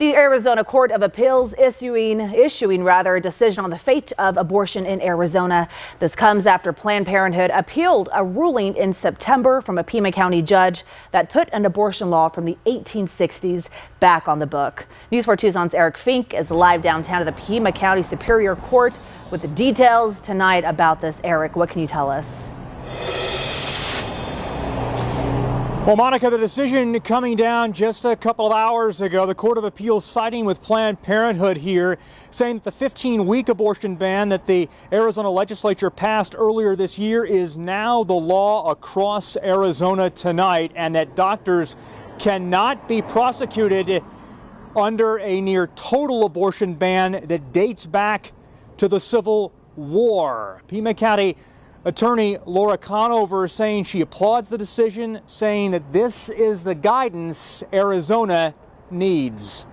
The Arizona Court of Appeals issuing a decision on the fate of abortion in Arizona. This comes after Planned Parenthood appealed a ruling in September from a Pima County judge that put an abortion law from the 1860s back on the book. News 4 Tucson's Eric Fink is live downtown at the Pima County Superior Court with the details tonight about this. Eric, what can you tell us? Well, Monica, the decision coming down just a couple of hours ago, the Court of Appeals siding with Planned Parenthood here, saying that the 15-week abortion ban that the Arizona legislature passed earlier this year is now the law across Arizona tonight, and that doctors cannot be prosecuted under a near total abortion ban that dates back to the Civil War. Pima County Attorney Laura Conover saying she applauds the decision, saying that this is the guidance Arizona needs.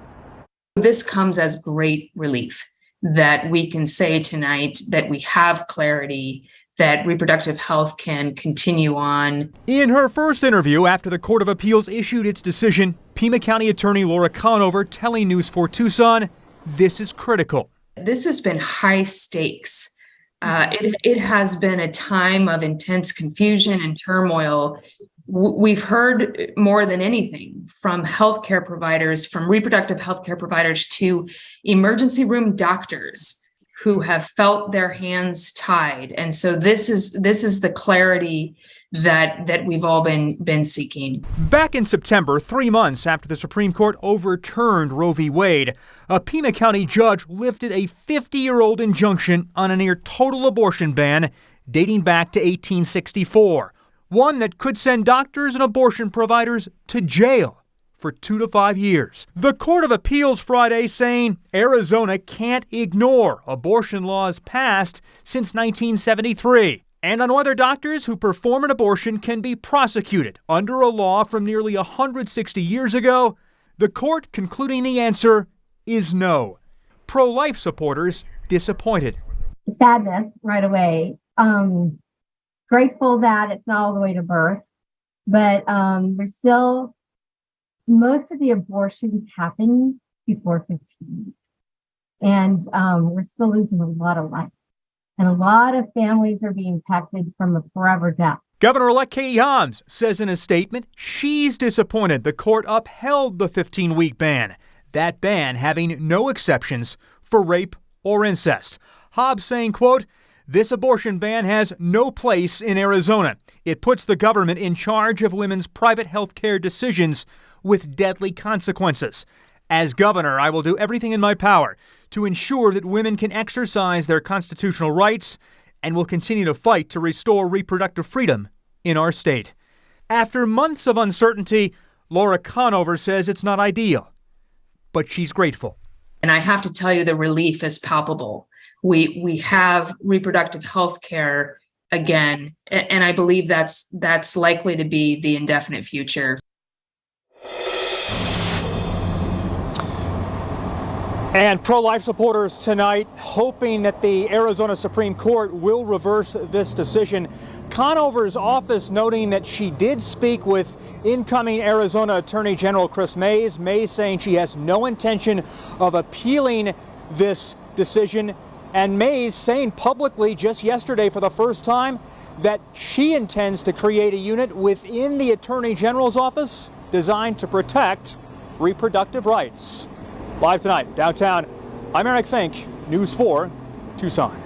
This comes as great relief that we can say tonight that we have clarity that reproductive health can continue on. In her first interview after the Court of Appeals issued its decision, Pima County Attorney Laura Conover telling News 4 Tucson, this is critical. This has been high stakes. It has been a time of intense confusion and turmoil. We've heard more than anything from healthcare providers, from reproductive healthcare providers to emergency room doctors who have felt their hands tied. And so this is the clarity that we've all been seeking. Back in September, 3 months after the Supreme Court overturned Roe v. Wade, a Pima County judge lifted a 50-year-old injunction on a near total abortion ban dating back to 1864, one that could send doctors and abortion providers to jail for 2 to 5 years. The Court of Appeals Friday saying Arizona can't ignore abortion laws passed since 1973, and on whether doctors who perform an abortion can be prosecuted under a law from nearly 160 years ago. The court concluding the answer is no. Pro-life supporters disappointed. Sadness right away. Grateful that it's not all the way to birth, but there's still, most of the abortions happen before 15. And we're still losing a lot of life. And a lot of families are being impacted from a forever death. Governor-elect Katie Hobbs says in a statement she's disappointed the court upheld the 15-week ban, that ban having no exceptions for rape or incest. Hobbs saying, quote, "This abortion ban has no place in Arizona. It puts the government in charge of women's private health care decisions with deadly consequences. As governor, I will do everything in my power to ensure that women can exercise their constitutional rights and will continue to fight to restore reproductive freedom in our state." After months of uncertainty, Laura Conover says it's not ideal, but she's grateful. And I have to tell you, the relief is palpable. We have reproductive health care again, and I believe that's likely to be the indefinite future. And pro-life supporters tonight hoping that the Arizona Supreme Court will reverse this decision. Conover's office noting that she did speak with incoming Arizona Attorney General Chris Mays. Mays saying she has no intention of appealing this decision. And Mays saying publicly just yesterday for the first time that she intends to create a unit within the Attorney General's office designed to protect reproductive rights. Live tonight, downtown, I'm Eric Fink, News 4, Tucson.